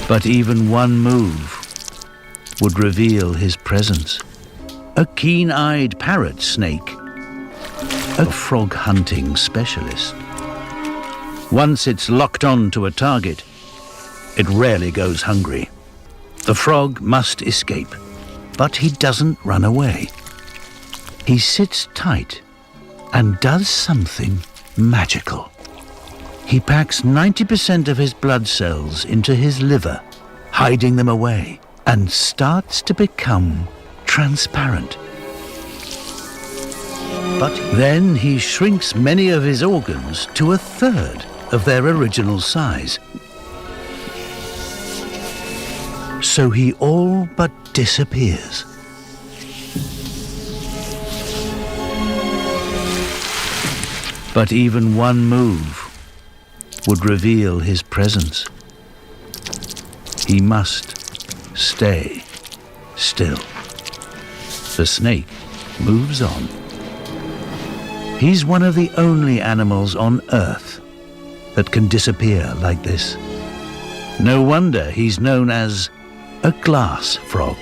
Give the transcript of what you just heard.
But even one move would reveal his presence. A keen-eyed parrot snake, a frog hunting specialist. Once it's locked on to a target, it rarely goes hungry. The frog must escape, but he doesn't run away. He sits tight and does something magical. He packs 90% of his blood cells into his liver, hiding them away, and starts to become transparent. But then he shrinks many of his organs to a third of their original size. So he all but disappears. But even one move would reveal his presence. He must stay still. The snake moves on. He's one of the only animals on Earth that can disappear like this. No wonder he's known as a glass frog.